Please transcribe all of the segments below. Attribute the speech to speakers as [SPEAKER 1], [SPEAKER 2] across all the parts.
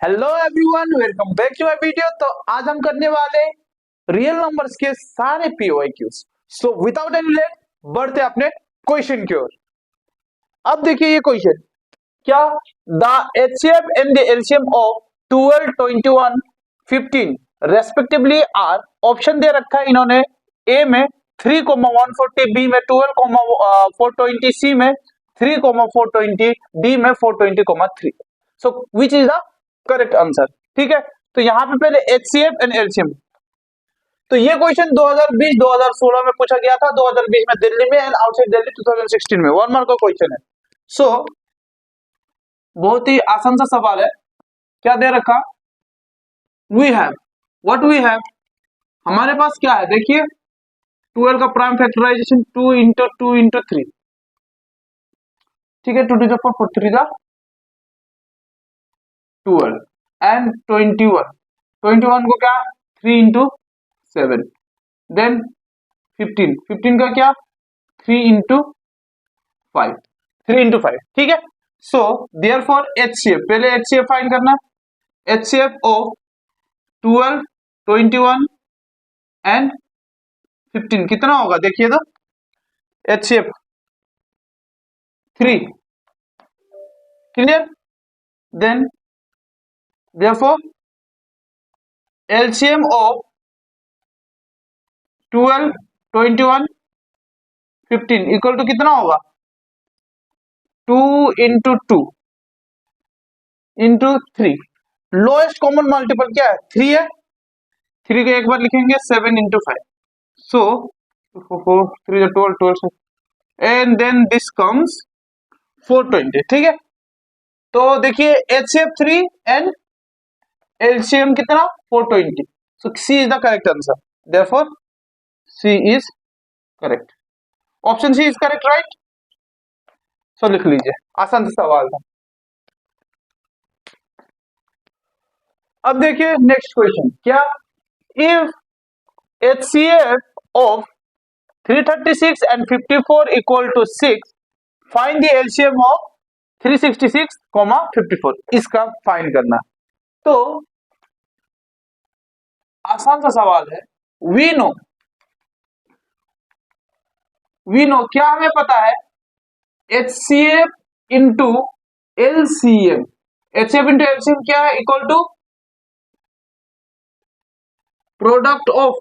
[SPEAKER 1] Hello everyone, welcome back to my video. तो आज हम करने वाले रियल नंबर्स के सारे PYQs. So without any late बढ़ते अपने क्वेश्चन की ओर। अब देखिए ये क्वेश्चन क्या, the HCF and the LCM of 12, 21, 15 respectively are. Option दे रखा है इन्होंने, ए में 3,140, बी में 12,420, सी में 3,420, डी में 420,3। So which is the correct answer. ठीक है, तो यहाँ पे पहले एचसीएफ एंड एलसीएम। तो ये क्वेश्चन 2020-2016 में पूछा गया था, 2020 में दिल्ली में एंड आउटसाइड दिल्ली 2016 में। 1 मार्क का क्वेश्चन है। सो बहुत ही आसान सा सवाल है। क्या दे रखा, we have, what we have, हमारे पास क्या है देखिए, 12 का प्राइम फैक्टराइजेशन 2 इंटू 2 इंटू 3। ठीक है, 2 टू द 4, 4 3 द 12 एंड 21 को क्या 3 इंटू 7, देन 15 का क्या 3 इंटू 5, 3 इंटू 5। ठीक है, सो देयर फॉर एचसीएफ, पहले एचसीएफ फाइंड करना। एचसीएफ ऑफ 12, 21 एंड 15 कितना होगा देखिए तो, HCF 3, clear. Then therefore LCM of 12, 21, 15 equal to कितना होगा 2 into 2 into 3। Lowest common multiple क्या है 3 है, 3 को एक बार लिखेंगे 7 into 5। So 4 3 12 12 and then this comes 420। ठीक है, तो देखिए एचसीएफ 3 एंड एलसीएम कितना 420। So C is the correct answer, therefore C is correct. Option C is correct, right. So लिख लीजिए, आसान सा सवाल था। अब देखिए नेक्स्ट क्वेश्चन क्या, if HCF of 336 and 54 equal to 6, find the LCM of 366, 54। इसका फाइंड करना। तो आसान सा सवाल है। वी नो क्या हमें पता है, HCF into LCM, HCF into LCM क्या है equal to product of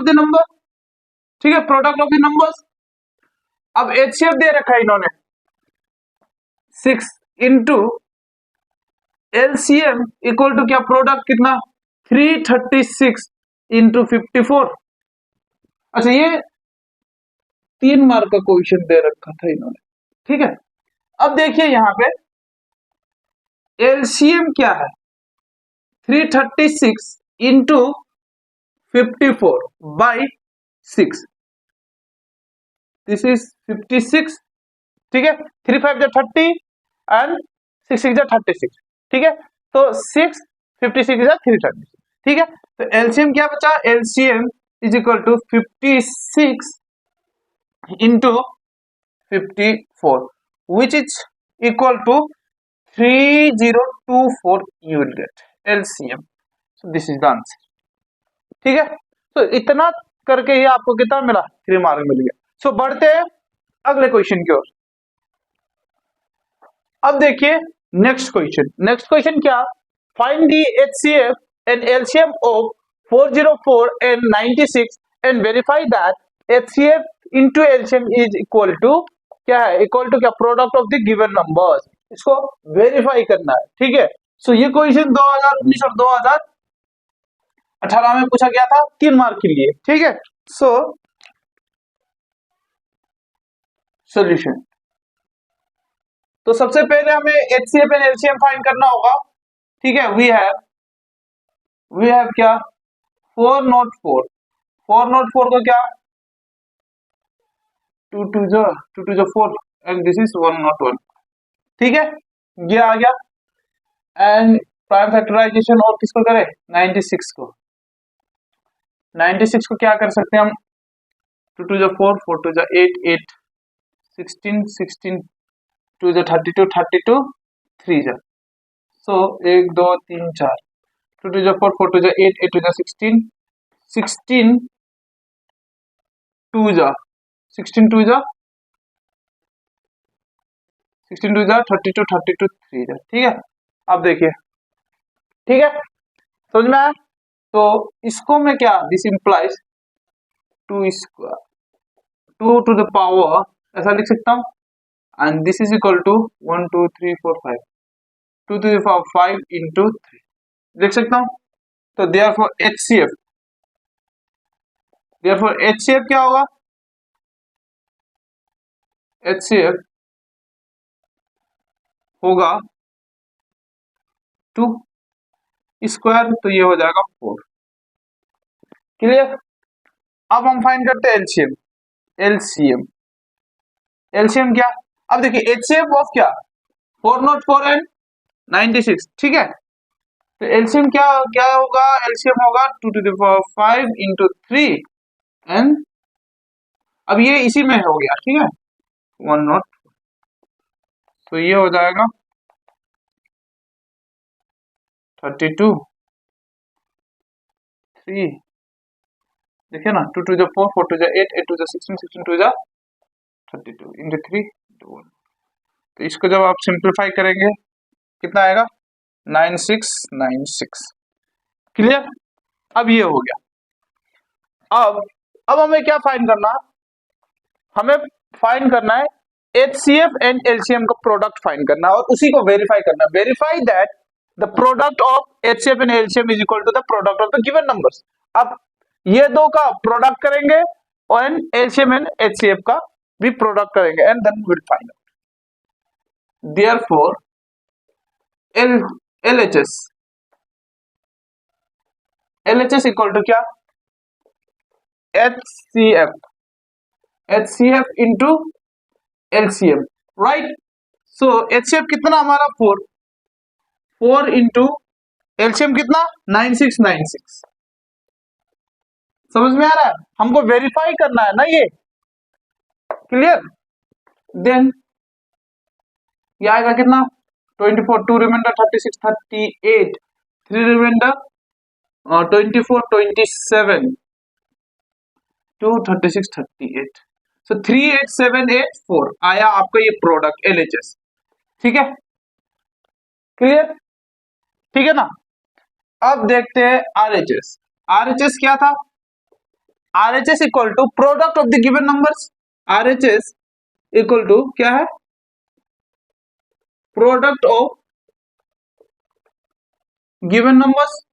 [SPEAKER 1] the number. ठीक है, प्रोडक्ट ऑफ द नंबर्स। अब HCF दे रखा है इन्होंने 6 इंटू LCM इक्वल टू क्या प्रोडक्ट कितना 336 इंटू 54। अच्छा, ये 3 मार्क का क्वेश्चन दे रखा था इन्होंने। ठीक है, अब देखिए यहां पे LCM क्या है 336 इंटू 54 बाई 6, दिस इज 56। ठीक है, 3 5 जा 30 एंड 6 6 जा 36। ठीक है, तो 6 56 जा 336। ठीक है, तो एलसीएम क्या बचा, LCM is equal to 56 into 54 which is equal to 3024। You will get LCM. So this is the answer. ठीक है, तो इतना करके ही आपको कितना मिला 3 मार्क मिल गया। सो बढ़ते हैं अगले क्वेश्चन की ओर। अब देखिए नेक्स्ट क्वेश्चन क्या, find the HCF and LCM of 404 and 96 and verify that HCF into LCM is equal to क्या है, इक्वल टू क्या product of the given numbers. इसको वेरीफाई करना है। ठीक है, सो ये क्वेश्चन 2019 और 2018 में पूछा गया था 3 मार्क के लिए। ठीक है, सो सॉल्यूशन। तो सबसे पहले हमें एचसीएफ एंड एलसीएम फाइंड करना होगा। ठीक है, वी हैव क्या 404 को क्या 2 2 जो 4 एंड दिस इज 101। ठीक है, ये आ गया। एंड प्राइम फैक्टराइजेशन और किसको करें 96 को। 96 को क्या कर सकते हैं हम, 2 2 जो 4 4 2 जो 8 8 16 16 2 जो 32 32 3 जा, सो 1 2 3 4, 2 2 जा 4, 4 2 जा 8, 8 2 जा 16, 16 2 जा 16 2 जा 16 2 जा 32, 32 3 जा, ठीक है। अब देखिए, ठीक है, समझ में आया? तो इसको मैं क्या, this implies 2 square 2 to the power ऐसा लिख सकता हूँ, and this is equal to 1 2 3 4 5, 2 to the power 5 into 3 लिख सकता हूँ। तो देयरफॉर एचसीएफ क्या होगा, एचसीएफ होगा 2 स्क्वायर, तो ये हो जाएगा 4। क्लियर? अब हम फाइंड करते हैं एलसीएम। एलसीएम एलसीएम क्या, अब देखिए एचसीएफ ऑफ क्या, 404 एंड 96, ठीक है। तो एलसीएम क्या क्या होगा, एलसीएम होगा 2 to the power 5 into 3, and अब ये इसी में हो गया, ठीक है, 104, तो ये हो जाएगा 32 3, देखिए ना, 2 टू जा 4, 4 टू जा 8, 8 टू जा 16, 16 टू जा 32 इंटू 3 इंटू 1। तो इसको जब आप सिंप्लीफाई करेंगे कितना आएगा, 9696। क्लियर? अब ये हो गया। अब हमें क्या फाइंड करना, हमें फाइंड करना है एचसीएफ एंड एलसीएम का प्रोडक्ट फाइंड करना है, और उसी को वेरीफाई करना है। Verify that the product of HCF and LCM is equal to the product of the given numbers. अब ये दो का प्रोडक्ट करेंगे और एलसीएम एंड एचसीएफ का भी प्रोडक्ट करेंगे, and then we will find out. Therefore LHS equal to क्या, HCF into LCM, right. So HCF कितना हमारा 4 इंटू LCM कितना 9696। समझ में आ रहा है? हमको वेरीफाई करना है ना ये। क्लियर? देन ये आएगा कितना, 24, 2 रिमाइंडर 36, 38, 3 रिमाइंडर 24, 27, 2 36, 38, सो 38784 आया आपका ये प्रोडक्ट LHS, ठीक है। क्लियर? ठीक है ना। अब देखते हैं RHS। RHS क्या था, RHS equal to product of the given numbers. RHS equal to क्या है, product of given numbers,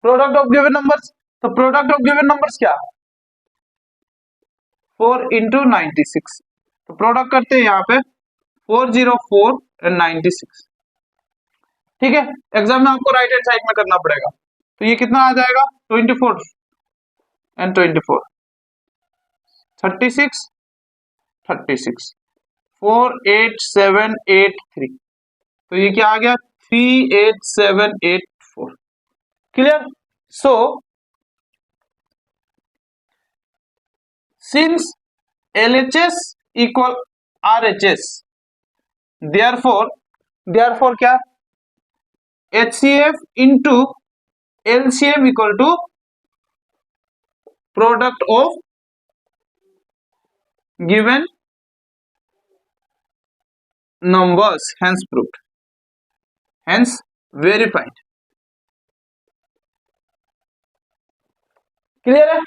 [SPEAKER 1] product of given numbers. तो प्रोडक्ट ऑफ गिवन नंबर्स क्या, 4 इंटू 96, तो प्रोडक्ट करते हैं यहाँ पे 404 एंड 96, ठीक है। एग्जाम में आपको राइट हैंड साइड में करना पड़ेगा, तो ये कितना आ जाएगा, 24 एंड 24, 36 36, 48783, तो ये क्या आ गया, 38784। Clear? So since LHS equal RHS, therefore क्या, HCF into LCM equal to product of given numbers, hence proved, hence verified. Clear है?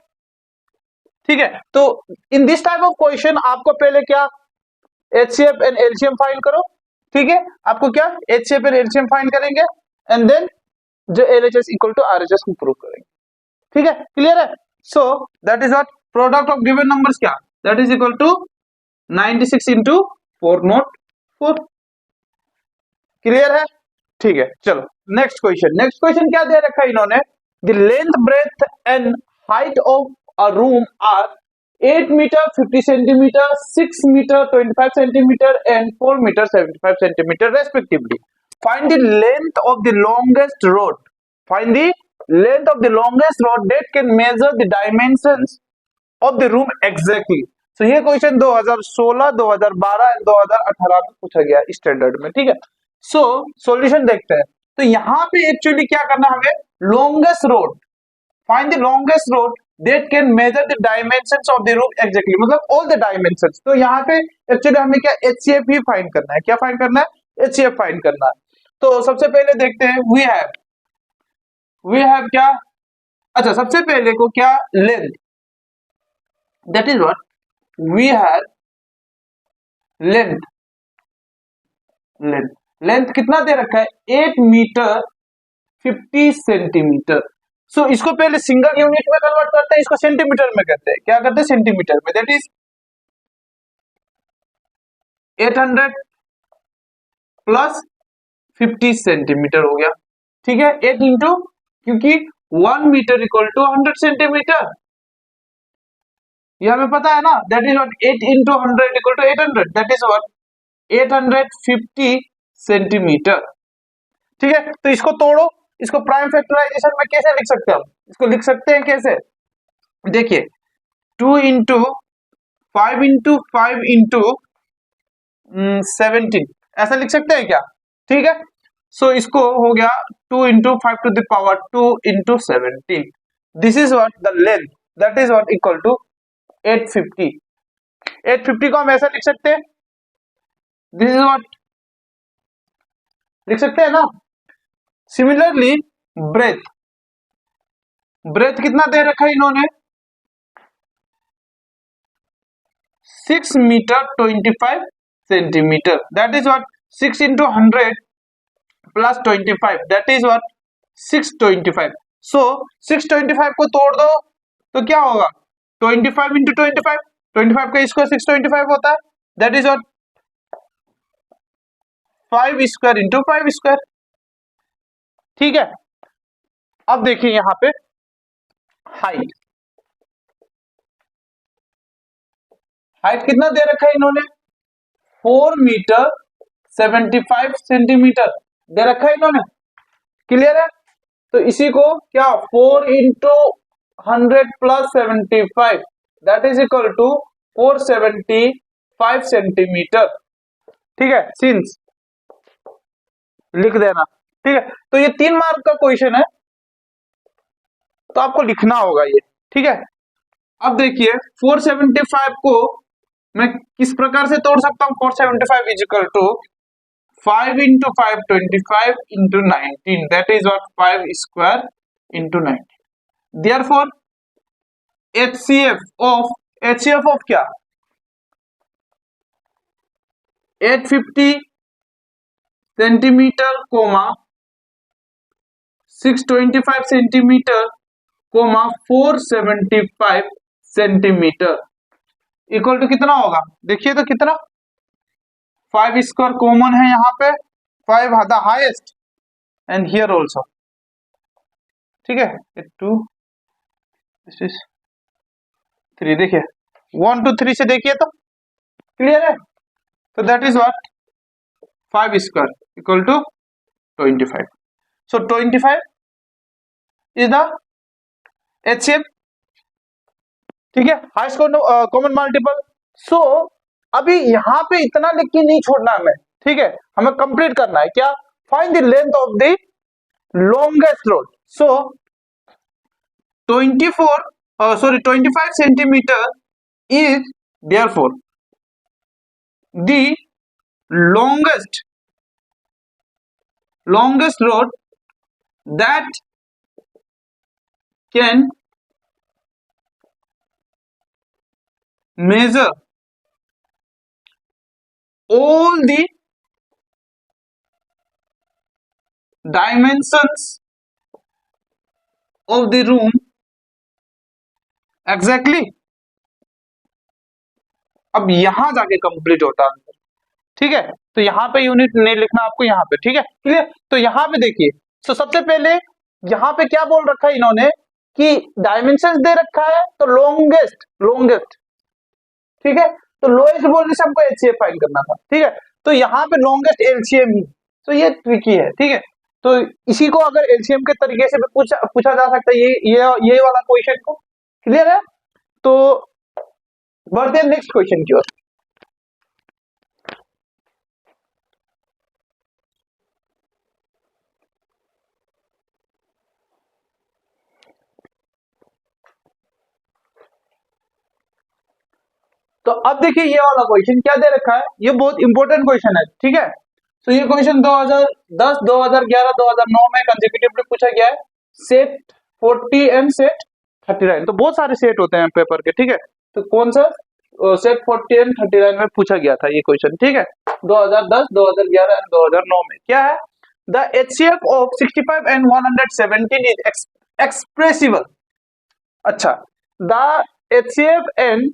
[SPEAKER 1] ठीक है। तो in this type of question आपको पहले क्या, HCF एंड LCM फाइंड करो, ठीक है। आपको क्या, HCF एंड LCM फाइंड करेंगे, एंड देन जो LHS इक्वल टू RHS को प्रूव करेंगे, ठीक है। क्लियर है? So that is what product of given numbers क्या, that is equal to 96 into 404। Clear है? ठीक है, चलो नेक्स्ट क्वेश्चन क्या दे रखा है इन्होंने, the length breadth and height of a room are 8 metre 50 centimetre, 6 metre 25 centimetre and 4 metre 75 centimetre respectively. Find the length of the longest rod, find the length of the longest rod that can measure the dimensions of the room exactly। तो ये question 2016, 2012 and 2018 में पूछा गया standard में, ठीक है। So solution देखते हैं। तो यहाँ पे एक्चुअली क्या करना है हमें, longest rod, find the longest road that can measure the dimensions of the room exactly, मतलब ऑल द डायमेंशंस। तो यहाँ पे एक्चुअली हमें क्या एचसीएफ ही फाइंड करना है, क्या फाइंड करना है, एचसीएफ फाइंड करना है। तो सबसे पहले देखते हैं वी हैव क्या, अच्छा सबसे पहले को क्या, length, that is what we have length, length length कितना दे रखा है, 8 मीटर 50 सेंटीमीटर। सो इसको पहले सिंगल यूनिट में कन्वर्ट करते हैं, इसको सेंटीमीटर में करते हैं, क्या करते हैं, सेंटीमीटर में, दैट इज 800 प्लस 50 सेंटीमीटर हो गया, ठीक है। 8 इंटू, क्योंकि 1 मीटर इक्वल टू 100 सेंटीमीटर, ये हमें पता है ना, दैट इज व्हाट 8 इंटू 100 equal to 800, that is what 850 centimetre, ठीक है। तो इसको तोड़ो, इसको प्राइम फैक्टराइजेशन में कैसे लिख सकते हैं हम, इसको लिख सकते हैं कैसे, देखिए 2 इंटू 5 इंटू 5 इंटू 17, ऐसा लिख सकते हैं क्या, ठीक है। सो इसको हो गया 2 into 5 to the power 2 into 17, this is what the length, that is what equal to 850। 850 को हम ऐसा लिख सकते हैं, दिस इज व्हाट लिख सकते हैं ना। सिमिलरली ब्रेथ, ब्रेथ कितना दे रखा है इन्होंने, 6 metre 25 centimetre, that is what 6 into 100 plus 25, that is what 625। So 625 को तोड़ दो तो क्या होगा, 25 इंटू 25, 25 का स्क्वायर 625 होता है, that is what 5 square into 5 square, ठीक है। अब देखिए यहां पे हाइट, हाइट कितना दे रखा है इन्होंने, 4 मीटर 75 सेंटीमीटर दे रखा है इन्होंने, क्लियर है। तो इसी को क्या 4 into 100 plus 75, that is equal to 475 centimetre, ठीक है, सिंस लिख देना, ठीक है। तो ये 3 मार्क का क्वेश्चन है, तो आपको लिखना होगा ये, ठीक है। अब देखिए 475 को मैं किस प्रकार से तोड़ सकता हूं, 475 is equal to 5 into 5 25 into 19, that is what 5 square into 19, therefore HCF of क्या 850 centimetre comma 625 centimetre comma 475 centimetre equal to कितना होगा, देखिए तो कितना, 5 स्क्वायर कॉमन है यहाँ पे, 5 the highest and here also, ठीक है। 2 दिस इज 3, देखिए 1 2 3 से देखिए तो क्लियर है। तो that is what 5 square equal to 25, so 25 is the HCF, ठीक है, हाईएस्ट कॉमन मल्टीपल। सो अभी यहाँ पे इतना लिख के नहीं छोड़ना हमें, ठीक है, हमें कंप्लीट करना है क्या, find the length of the longest road. So 25 centimetre is therefore the longest road that can measure all the dimensions of the room exactly। अब यहां जाके कंप्लीट होता है, ठीक है। तो यहाँ पे यूनिट नहीं लिखना आपको, यहाँ पे, ठीक है, क्लियर। तो यहाँ पे देखिए, तो सबसे पहले यहाँ पे क्या बोल रखा है इन्होंने कि डायमेंशंस दे रखा है, तो लॉन्गेस्ट, ठीक है। तो लोएस्ट बोलने से हमको एचसीएफ फाइंड करना था, ठीक है। तो यहाँ पे लॉन्गेस्ट एलसीएम ही, तो ये ट्रिकी है, ठीक है। तो इसी को अगर एलसीएम के तरीके से भी पूछा जा सकता है, ये वाला क्वेश्चन को, क्लियर है। तो बढ़ते हैं नेक्स्ट क्वेश्चन की ओर। तो अब देखिए ये वाला क्वेश्चन क्या दे रखा है, ये बहुत इंपॉर्टेंट क्वेश्चन है, ठीक है। तो ये क्वेश्चन 2010, 2011, 2009 में कंसेक्यूटिवली पूछा गया है, सेट 40 एंड सेट 39। तो बहुत सारे सेट होते हैं पेपर के, ठीक है। तो कौन सा सेट 40 एंड 39 में पूछा गया था ये क्वेश्चन, ठीक है। 2010, 2011 एंड 2009 में क्या है, the HCF of 65 and 117 is expressible. अच्छा, द एचसीएफ एंड,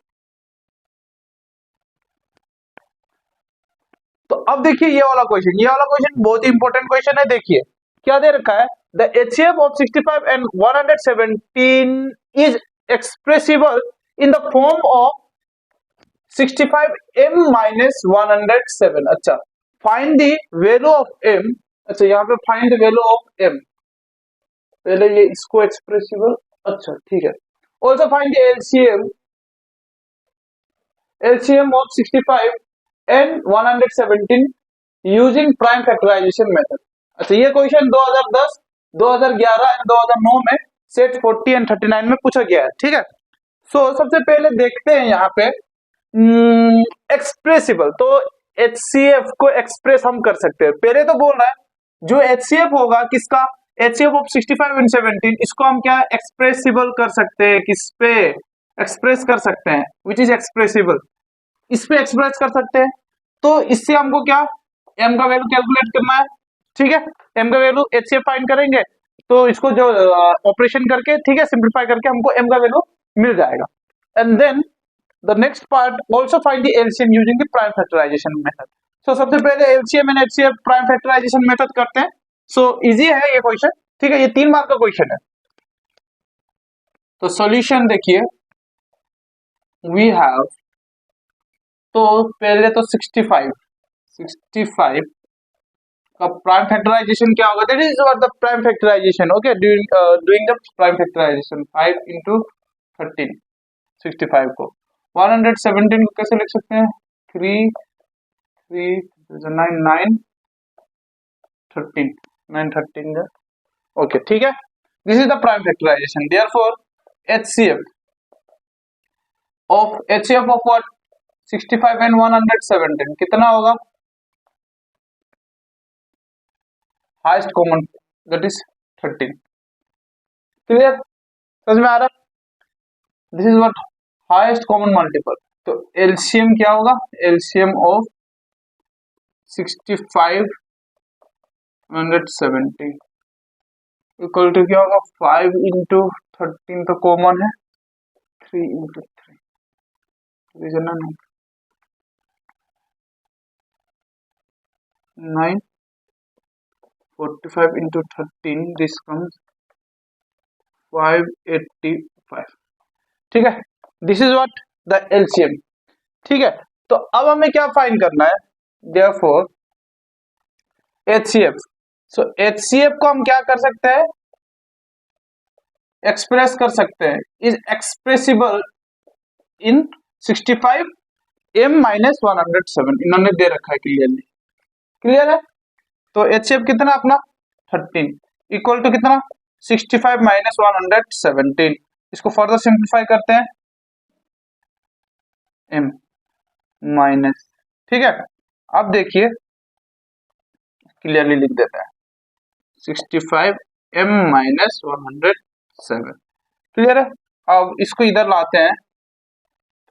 [SPEAKER 1] तो अब देखिए ये वाला क्वेश्चन, ये वाला क्वेश्चन बहुत ही इंपॉर्टेंट क्वेश्चन है। देखिए क्या दे रखा है, the HCF of 65 and 117 is expressible in the form of 65 m minus 107। अच्छा, find the value of m। अच्छा, यहाँ पे find the value of m, पहले ये इसको एक्सप्रेसिबल, अच्छा ठीक है। Also find the LCM of 65 and 117 using prime factorisation method. अच्छा, ये क्वेश्चन 2010, 2011 एंड 2009 में सेट 40 एंड 39 में पूछा गया है, ठीक है। सो सबसे पहले देखते हैं यहाँ पे एक्सप्रेसिबल। तो एचसीएफ को एक्सप्रेस हम कर सकते हैं। पहले तो बोल रहा है जो एचसीएफ होगा किसका, एचसीएफ ऑफ 65 एंड 17, इसको हम क्या एक्सप्रेसिबल कर सकते हैं, किस पे एक्सप्रेस कर सकते हैं, विच इज एक्सप्रेसिबल, इस पे एक्सप्रेस कर सकते हैं। तो इससे हमको क्या एम का वैल्यू कैलकुलेट करना है, ठीक है। एम का वैल्यू एचसीएफ फाइंड करेंगे, तो इसको जो ऑपरेशन करके, ठीक है, सिंप्लीफाई करके हमको एम का वैल्यू मिल जाएगा। And then the next part also find the LCM using the prime factorization method। so सबसे पहले LCM and HCF prime factorization method करते हैं। so easy है ये क्वेश्चन, ठीक है, ये 3 मार्क का क्वेश्चन है। तो सॉल्यूशन देखिए, we have, तो पहले तो 65 का प्राइम फैक्टराइजेशन क्या होगा, that is what the prime factorisation, okay, doing the prime factorisation 5 into 13, 65 को 117 को कैसे लिख सकते हैं, 3 9 9 13 9 13, ओके ठीक है। This is the prime factorisation. Therefore HCF of what 65 and 117 कितना होगा, highest common, that is 13। Clear, समझ में आ रहा, this is what highest common multiple. तो एलसीएम क्या होगा, एलसीएम ऑफ 65 170 इक्वल टू क्या होगा, 5 into 13 तो कॉमन है, 3 into 3 division 9 45 into 13 this comes 585, ठीक है। This is what the LCM, ठीक है। तो अब हमें क्या फाइंड करना है, देयरफॉर एचसीएफ। सो एचसीएफ को हम क्या कर सकते हैं, एक्सप्रेस कर सकते हैं, is expressible in 65 m minus 107, इन्होंने दे रखा है क्लियरली, क्लियर है। तो एचसीएफ कितना अपना 13 इक्वल टू कितना 65 माइनस 117, इसको फर्दर सिंप्लीफाई करते हैं, m माइनस, ठीक है। अब देखिए क्लियरली लिख देता है 65 m माइनस 107, क्लियर है। अब इसको इधर लाते हैं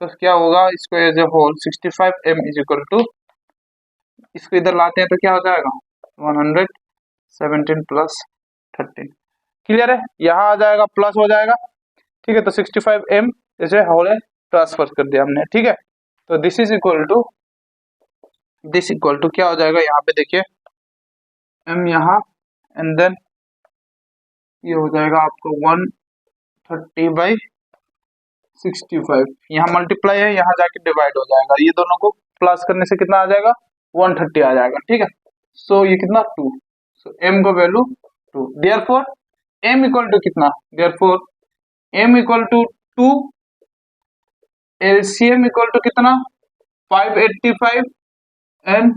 [SPEAKER 1] तो क्या होगा, इसको as a whole 65 m is equal to, इसको इधर लाते हैं तो क्या हो जाएगा 117 प्लस 13, क्लियर है, यहाँ आ जाएगा प्लस हो जाएगा, ठीक है। तो 65 m जैसे होल है ट्रांसफर कर दिया हमने, ठीक है। तो दिस इज इक्वल टू क्या हो जाएगा, यहाँ पे देखिए m यहाँ, एंड देन ये हो जाएगा आपको 130/65, यहाँ मल्टीप्लाई है, यहाँ जाके डिवाइड हो जाएगा, ये दोनों को प्लस करने से कितना आ जाएगा 130 आ जाएगा, ठीक है। सो ये कितना 2, सो m का value 2, therefore m equal to कितना, therefore m equal to 2 LCM equal to कितना 585 and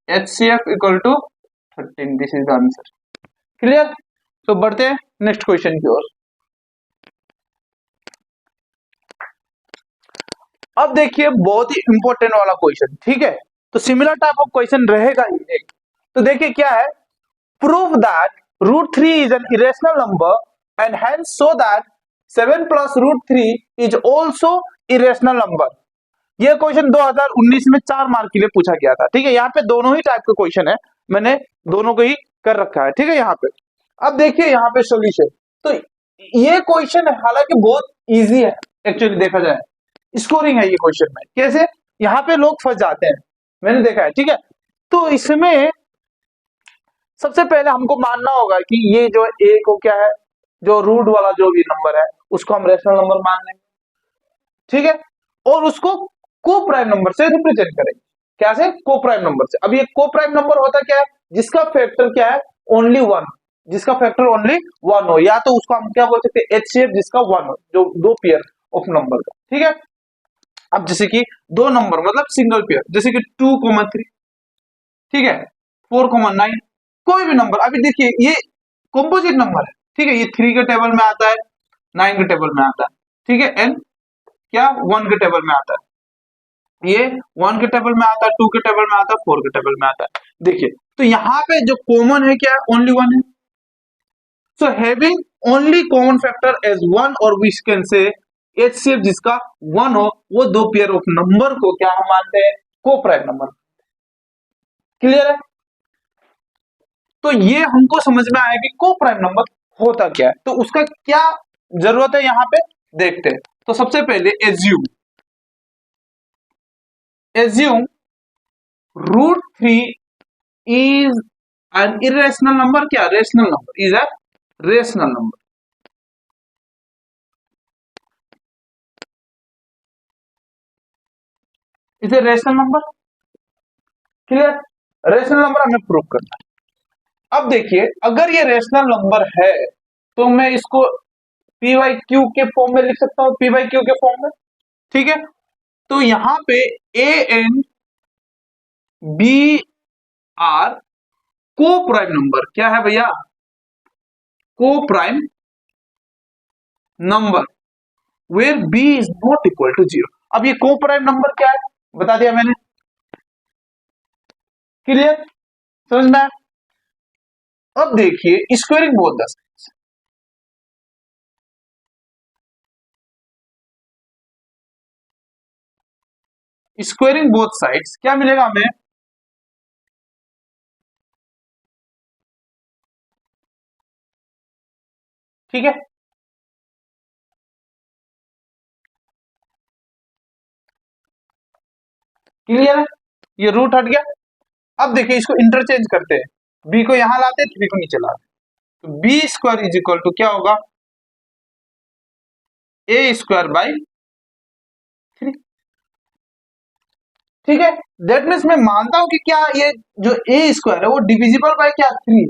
[SPEAKER 1] HCF equal to 13। This is the answer. Clear. तो बढ़ते हैं नेक्स्ट क्वेश्चन की ओर। अब देखिए बहुत ही इंपॉर्टेंट वाला क्वेश्चन, ठीक है। तो सिमिलर टाइप ऑफ क्वेश्चन रहेगा ही एक। तो देखिए क्या है, prove that root three is an irrational number and hence show that 7 plus root three is also irrational number. ये क्वेश्चन 2019 में 4 मार्क के लिए पूछा गया था, ठीक है। यहाँ पे दोनों ही टाइप के क्वेश्चन है, मैंने दोनों को ही कर रखा है, ठीक है। यहाँ पे अब देखिए यहाँ पे सॉल्यूशन। तो ये क्वेश्चन हालांकि बहुत इजी है एक्चुअली देखा जाए, स्कोरिंग है ये क्वेश्चन में। कैसे यहाँ पे लोग फंस जाते हैं, मैंने देखा है, ठीक है। तो इसमें सबसे पहले हमको मानना होगा कि ये जो ए को क्या है, जो रूट वाला जो भी नंबर है उसको हम रेशनल नंबर मान लेंगे, ठीक है। और उसको को प्राइम नंबर से रिप्रेजेंट करेंगे। कैसे? को प्राइम नंबर से। अब ये को प्राइम नंबर होता क्या है, जिसका फैक्टर क्या है, ओनली वन, जिसका फैक्टर ओनली वन हो, या तो उसको हम क्या बोल सकते हैं, एचसीएफ, जिसका वन हो, जो दो पेयर ऑफ नंबर का, ठीक है। अब जैसे कि दो नंबर मतलब सिंगल पेयर, जैसे कि 2,3, ठीक है, 4,9, कोई भी नंबर। अभी देखिए ये कॉम्पोजिट नंबर है, ठीक है। ये 3 के टेबल में आता है, 9 के टेबल में आता है, ठीक है, एंड क्या 1 के टेबल में आता है। ये 1 के टेबल में आता है, 2 के टेबल में आता है, 4 के टेबल में आता है। देखिए तो यहाँ पे जो कॉमन है क्या है, ओनली वन है। So having only common factor as one, और वी कैन से एचसीएफ जिसका वन हो, वो दो पेयर ऑफ नंबर को क्या हम मानते हैं, को प्राइम नंबर। क्लियर है। तो ये हमको समझ में आया कि को प्राइम नंबर होता क्या है, तो उसका क्या जरूरत है यहाँ पे देखते हैं। तो सबसे पहले assume root three is an irrational number. क्या rational number, is a rational number. Is a rational number. Clear. Rational number हमें प्रूव करना है। अब देखिए अगर ये रेशनल नंबर है तो मैं इसको पी वाई क्यू के फॉर्म में लिख सकता हूं, पी वाई क्यू के फॉर्म में, ठीक है। तो यहां पे ए एन बी आर को प्राइम नंबर क्या है भैया, को prime number where b is not equal to zero. अब ये को प्राइम नंबर क्या है बता दिया मैंने। क्लियर, समझ में आया। अब देखिए squaring both the sides. Squaring both sides क्या मिलेगा हमें, ठीक है। क्लियर है, ये रूट हट गया। अब देखिए इसको इंटरचेंज करते हैं, बी को यहां लाते हैं, थ्री को नीचे लाते हैं। तो b square is equal to क्या होगा, ए स्क्वायर बाई थ्री, ठीक है। दैट मीन्स मैं मानता हूं कि क्या ये जो ए स्क्वायर है वो डिविजिबल बाय क्या थ्री।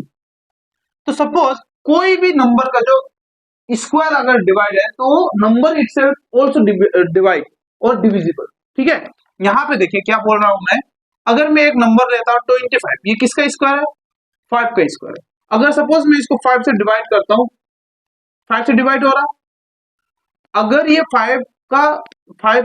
[SPEAKER 1] तो सपोज कोई भी नंबर का जो स्क्वायर अगर डिवाइड है तो नंबर इटसेल्फ आल्सो डिवाइड और डिविजिबल, ठीक है। यहां पे देखिए क्या बोल रहा हूं मैं, अगर मैं एक नंबर लेता हूं 25, ये किसका स्क्वायर है, 5 का स्क्वायर है। अगर सपोज मैं इसको 5 से डिवाइड करता हूं, 5 से डिवाइड हो रहा, अगर ये 5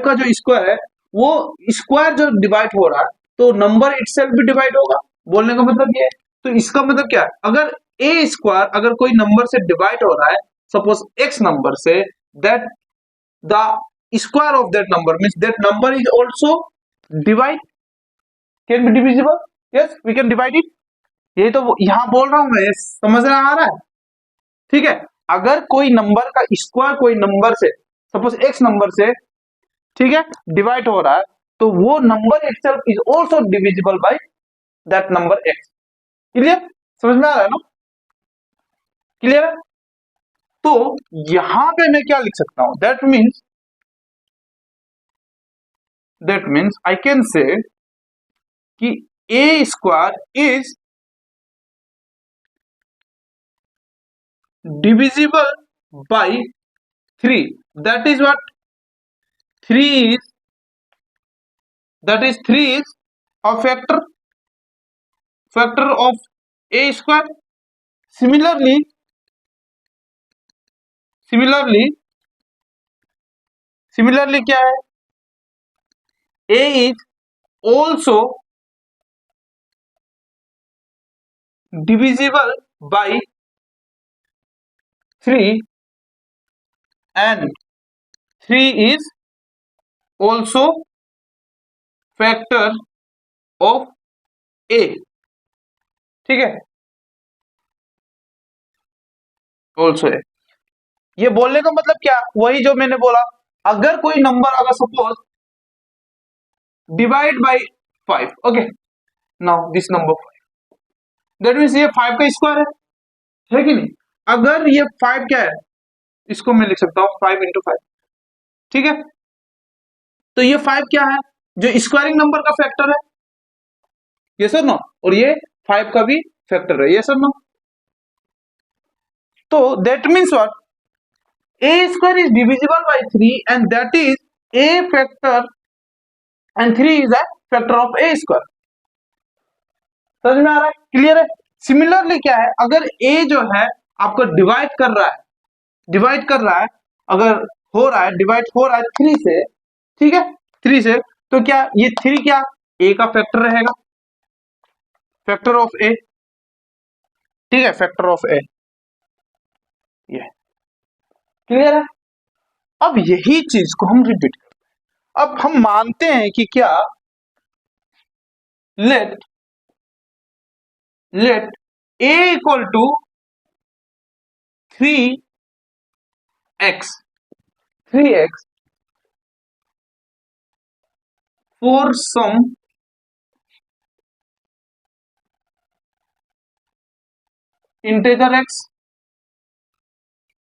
[SPEAKER 1] का जो स्क्वायर है वो स्क्वायर जो डिवाइड हो रहा है तो नंबर इटसेल्फ भी डिवाइड होगा। बोलने का मतलब ये है। तो इसका मतलब क्या है, अगर ए स्क्वायर अगर कोई नंबर से डिवाइड हो रहा है, सपोज एक्स नंबर से, that the square of that number means that number is also divide, can be divisible, yes we can divide it. यही तो यहां बोल रहा हूं मैं, समझ में आ रहा है, ठीक है। अगर कोई नंबर का स्क्वायर कोई नंबर से, सपोज एक्स नंबर से, ठीक है, डिवाइड हो रहा है तो वो number itself is also divisible by that number x. Clear, समझ में आ रहा है ना। क्लियर है। तो यहां पे मैं क्या लिख सकता हूं, that means I can say कि a square is divisible by three, that is what 3 is, that is 3 is a factor of a square. Similarly, क्या है, a is also divisible by 3 and 3 is also factor of a, ठीक है, also है। ये बोलने का मतलब क्या, वही जो मैंने बोला, अगर कोई नंबर, अगर suppose divide by 5, okay, now this number 5, that means ये 5 का स्क्वायर है कि नहीं। अगर ये 5 क्या है, इसको मैं लिख सकता हूं 5 इंटू 5, ठीक है। तो ये 5 क्या है, जो स्क्वायरिंग नंबर का फैक्टर है, ये सर नो, और ये 5 का भी फैक्टर है, ये सर नो। तो that means what, a square is divisible by 3 and that is a factor and 3 is a factor of a square। समझ में आ रहा है, क्लियर है। सिमिलरली क्या है, अगर a जो है आपको डिवाइड कर रहा है, अगर हो रहा है डिवाइड हो रहा है 3 से, ठीक है, 3 से, तो क्या ये 3 क्या a का फैक्टर रहेगा, फैक्टर ऑफ a, ठीक है, फैक्टर ऑफ a, ये क्लियर है। अब यही चीज को हम रिपीट करते हैं। अब हम मानते हैं कि क्या, let a equal to 3x for some integer x,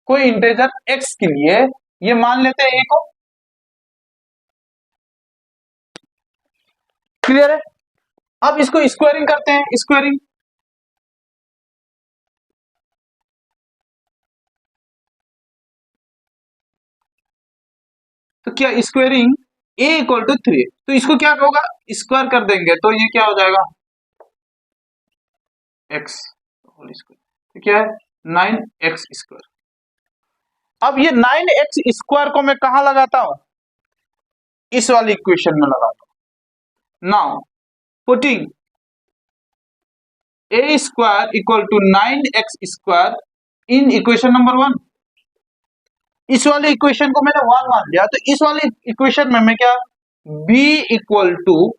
[SPEAKER 1] कोई इंटेजर x के लिए ये मान लेते हैं a को, क्लियर है। अब इसको स्क्वायरिंग करते हैं, स्क्वायरिंग, तो क्या स्क्वायरिंग a इक्वल टू 3, तो इसको क्या होगा, स्क्वायर कर देंगे तो ये क्या हो जाएगा, x होल स्क्वायर, तो क्या है 9x स्क्वायर। अब ये 9x स्क्वायर को मैं कहां लगाता हूं, इस वाली इक्वेशन में लगाता हूं। Now putting a square equal to 9x square in equation number 1, इस वाले इक्वेशन को मैंने 1 मान लिया, तो इस वाली इक्वेशन में मैं क्या, b equal to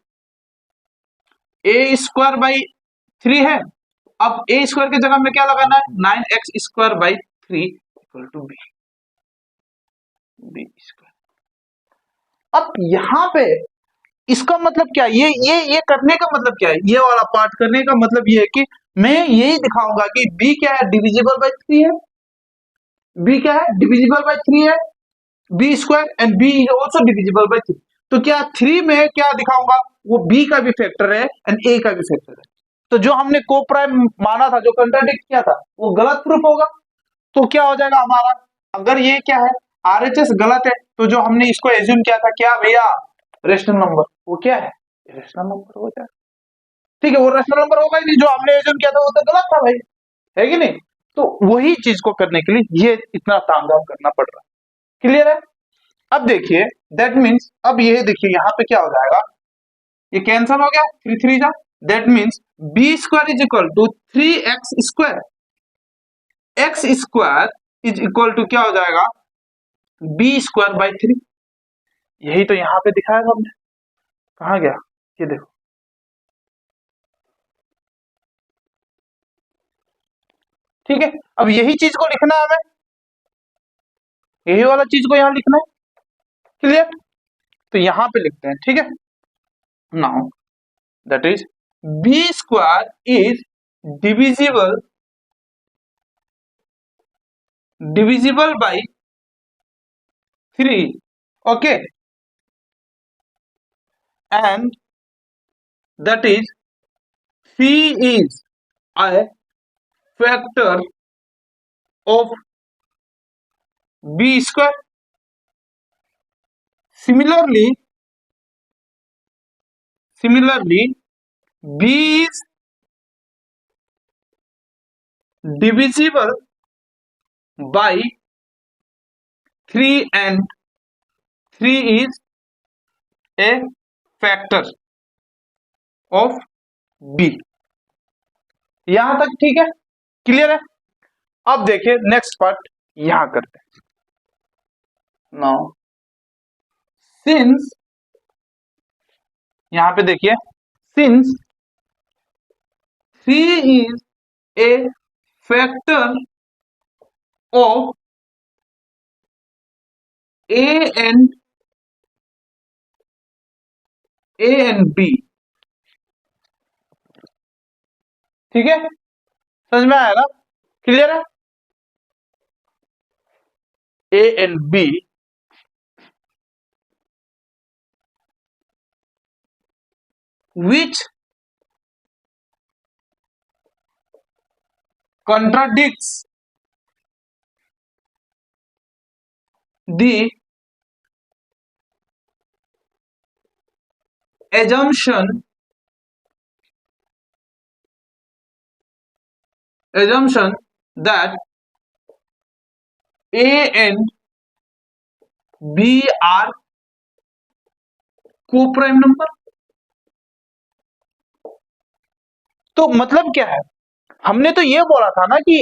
[SPEAKER 1] a square by 3 है। अब ए स्क्वायर की जगह में क्या लगाना है, 9x square by 3 equal to b square. अब यहां पे इसका मतलब क्या, ये करने का मतलब क्या है, ये वाला पार्ट करने का मतलब ये है कि मैं यही दिखाऊंगा कि b क्या है, डिविजिबल बाई 3 है, b क्या है, डिविजिबल बाई 3 है, b square and b is also divisible by 3। तो क्या 3 में क्या दिखाऊंगा, वो b का भी फैक्टर है एंड a का भी फैक्टर है। तो जो हमने को प्राइम माना था, जो कंट्राडिक्ट किया था, वो गलत प्रूफ होगा। तो क्या हो जाएगा हमारा, अगर ये क्या है आरएचएस गलत है, तो जो हमने इसको एज्यूम किया था क्या भैया, रेशनल नंबर, वो क्या है, रेशनल नंबर हो जाए, ठीक है, वो रेशनल नंबर होगा ही नहीं, जो हमने एज्यूम किया था वो तो गलत था भाई, है कि नहीं। तो वही चीज को करने के लिए ये इतना तामझाम करना पड़ रहा है, क्लियर है। अब देखिए, दैट मीन्स, अब ये देखिए यहाँ पे क्या हो जाएगा, ये कैंसल हो गया, 3 3 जा, that means b square is equal to 3x square, x square is equal to क्या हो जाएगा, बी स्क्वायर बाई 3। यही तो यहां पे दिखाया था हमने, कहा गया, ये देखो, ठीक है। अब यही चीज को लिखना है हमें, यही वाला चीज को यहां लिखना है, क्लियर। तो यहां पे लिखते हैं, ठीक है। Now that is b square is divisible by 3, okay, and that is C is a factor of B square, Similarly, B is divisible by 3 and 3 is a factor of B। यहां तक ठीक है, क्लियर है। अब देखिए next part यहां करते हैं। नाउ सिंस, यहां पे देखिए since 3 is a factor of A and B, ठीक है, समझ में आया ना, क्लियर है। A and B which contradicts the assumption that A and B are co-prime number। तो मतलब क्या है, हमने तो ये बोला था ना कि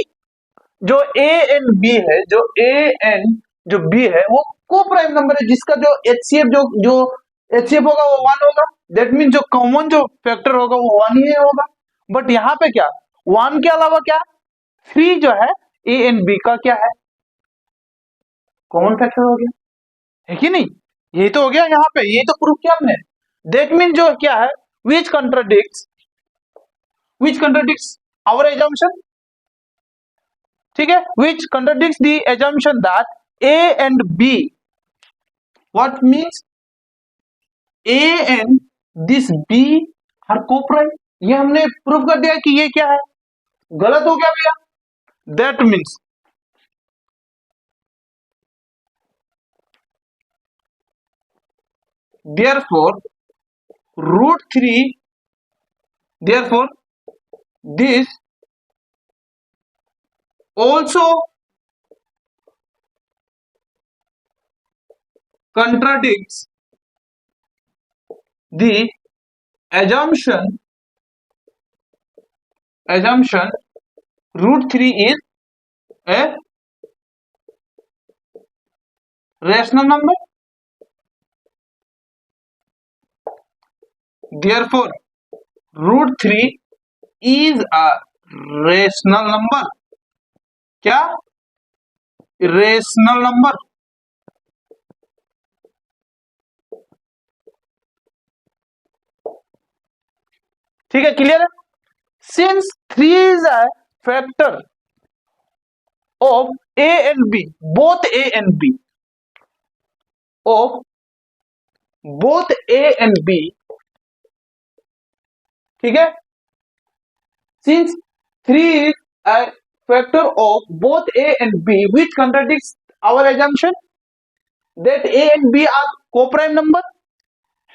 [SPEAKER 1] जो A एंड B है, जो B है वो को प्राइम नंबर है, जिसका जो HCF जो HCF होगा वो 1 होगा। दैट मीन जो कॉमन जो फैक्टर होगा वो 1 ही होगा। बट यहाँ पे क्या 1 के अलावा क्या 3 जो है A एंड B का क्या है कॉमन फैक्टर हो गया, है कि नहीं। यही तो हो गया यहाँ पे, यही तो प्रूफ किया हमने। दैट मीन जो क्या है विच कंट्राडिक्ट्स आवर एजम्पशन, ठीक है, which contradicts the assumption that A and B, what means A and this B are coprime. ये हमने प्रूफ कर दिया कि ये क्या है गलत हो गया भैया। That means therefore √3, therefore this also contradicts the assumption √3 is a rational number। Therefore √3 is a rational number। क्या रेशनल नंबर, ठीक है, क्लियर है। Since 3 is a factor of A and B, both A and B, of both A and B, ठीक है, since 3 is a factor of both A and B which contradicts our assumption that A and B are co-prime number,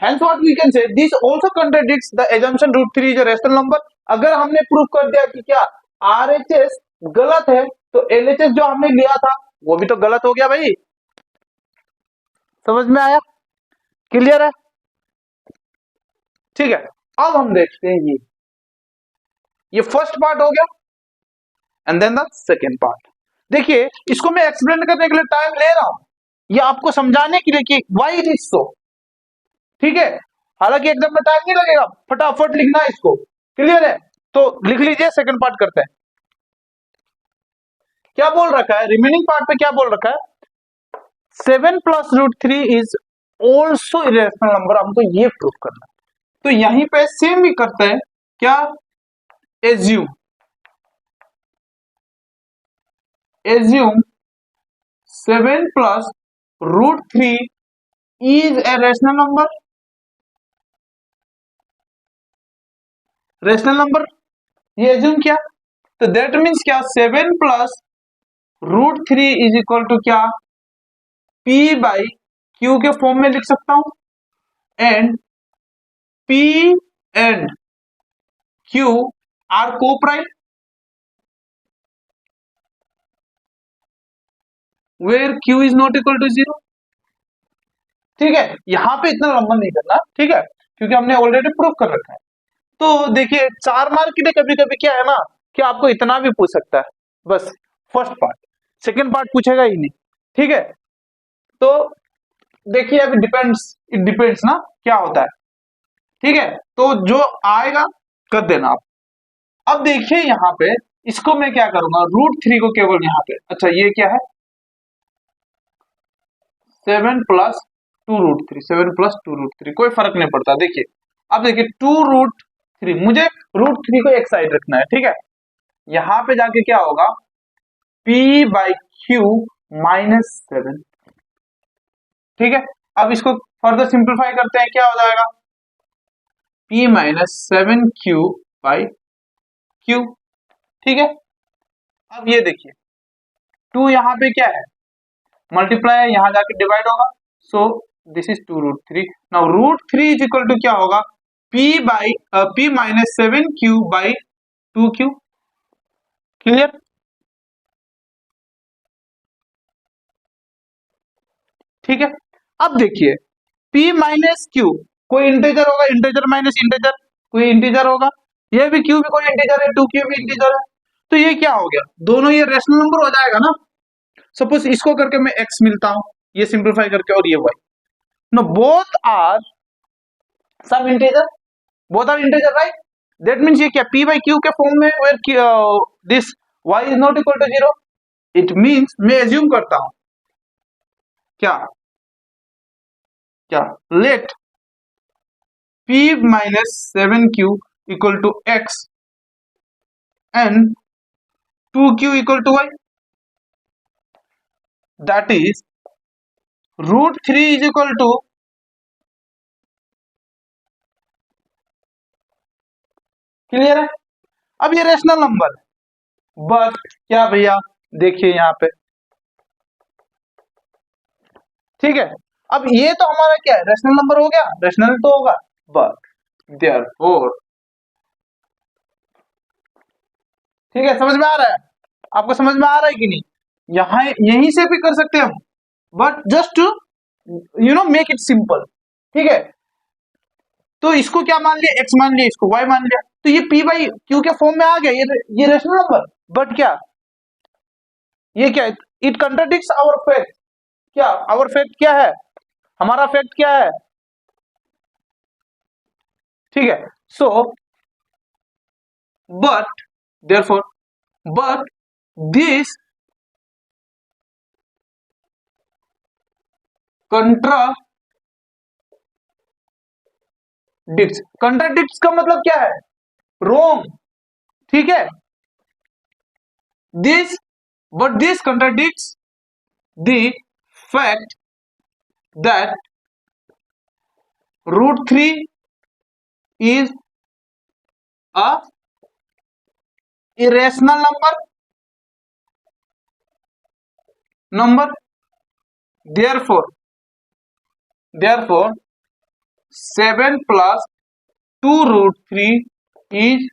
[SPEAKER 1] hence what we can say this also contradicts the assumption √3 is a rational number। अगर हमने proof कर दिया कि क्या RHS गलत है तो LHS जो हमने लिया था वो भी तो गलत हो गया भाई, समझ में आया, क्लियर है, ठीक है। अब हम देखते हैं ये फर्स्ट पार्ट हो गया and then the second part. देखिए इसको मैं एक्सप्लेन करने के लिए टाइम ले रहा हूं, ये आपको समझाने के लिए कि व्हाई इट इज सो, ठीक है। हालांकि एकदम में टाइम नहीं लगेगा, फटाफट लिखना है इसको, क्लियर है। तो लिख लीजिए, सेकंड पार्ट करते हैं। क्या बोल रखा है रिमेनिंग पार्ट पे, क्या बोल रखा है 7 + √3 इज ऑल्सो इरेशनल नंबर, हमको ये प्रूफ करना है। तो यहीं पे सेम भी करते हैं, क्या assume 7 + √3 is a rational number, rational number ये एज्यूम किया, तो दैट मीन्स क्या 7 + √3 इज इक्वल टू क्या P/Q क्यू के फॉर्म में लिख सकता हूं, and p and q are को prime where q is not equal to zero. ठीक है, यहां पे इतना लंबा नहीं करना, ठीक है, क्योंकि हमने ऑलरेडी प्रूव कर रखा है। तो देखिए 4 मार्क के लिए कभी कभी क्या है ना कि आपको इतना भी पूछ सकता है, बस फर्स्ट पार्ट, सेकंड पार्ट पूछेगा ही नहीं। ठीक है, तो देखिए अभी इट डिपेंड्स ना क्या होता है। ठीक है, तो जो आएगा कर देना आप। अब देखिए यहाँ पे इसको मैं क्या करूंगा, √3 को केवल यहाँ पे, अच्छा ये क्या है 7 + 2√3, 7 + 2√3 कोई फर्क नहीं पड़ता। देखिए अब देखिए 2√3, मुझे √3 को एक साइड रखना है। ठीक है, यहां पे जाके क्या होगा P/Q -7। ठीक है, अब इसको फर्दर सिंप्लीफाई करते हैं, क्या हो जाएगा P -7Q/Q। ठीक है, अब ये देखिए 2 यहाँ पे क्या है मल्टीप्लाई है, यहां जाके डिवाइड होगा, so this is 2√3। Now √3 is equal to क्या होगा P -7Q/2Q। क्लियर? ठीक है, अब देखिए P -Q कोई इंटीजर होगा, इंटीजर माइनस इंटीजर कोई इंटीजर होगा, ये भी Q भी कोई इंटीजर है, 2Q भी इंटीजर है, तो ये क्या हो गया दोनों ये रेशनल नंबर हो जाएगा ना। सपोज इसको करके मैं x मिलता हूं, ये सिंप्लीफाई करके, और ये y, no both are some integer, both are integer right. That means ये क्या P/Q के फॉर्म में where this y is not equal to zero. It means मैं एज्यूम करता हूं क्या क्या let P -7Q equal to x and 2Q equal to y, that is √3 is equal to clear है। अब ये रेशनल नंबर है, बट क्या भैया देखिए यहाँ पे, ठीक है, अब ये तो हमारा क्या है रेशनल नंबर हो गया, रेशनल तो होगा, बट देयरफॉर, ठीक है, समझ में आ रहा है आपको, समझ में आ रहा है कि नहीं, यहाँ यहीं से भी कर सकते हैं हम, but just to make it simple. ठीक है, तो इसको क्या मान लिया x मान लिया, इसको y मान लिया, तो ये P/Q के फॉर्म में आ गया, ये रेशनल नंबर। बट क्या ये क्या इट कंट्राडिक्ट्स आवर फैक्ट, क्या आवर फैक्ट क्या है, हमारा फैक्ट क्या है। ठीक है, so but therefore but this contradicts का मतलब क्या है रोंग। ठीक है, this but this contradicts the fact that √3 is a irrational number, therefore 7 + 2√3 is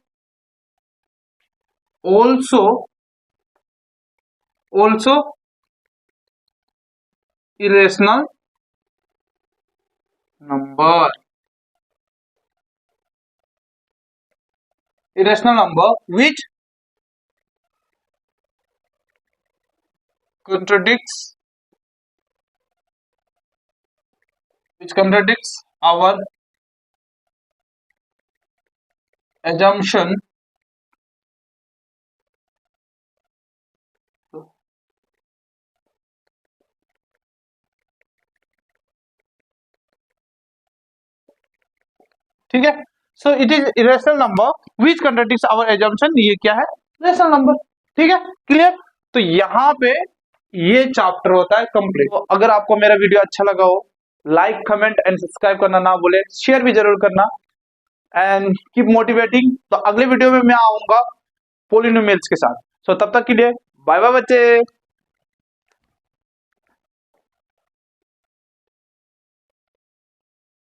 [SPEAKER 1] also irrational number, which contradicts our assumption ठीक है, so it is irrational number which contradicts our assumption, ये क्या है रेशनल नंबर। ठीक है, clear. तो यहाँ पे ये चैप्टर होता है कंप्लीट। तो अगर आपको मेरा वीडियो अच्छा लगा हो, लाइक कमेंट एंड सब्सक्राइब करना ना भूले, शेयर भी जरूर करना, एंड कीप मोटिवेटिंग। तो अगले वीडियो में मैं आऊंगा पॉलिनोमियल्स के साथ। सो तब तक के लिए बाय बाय बच्चे।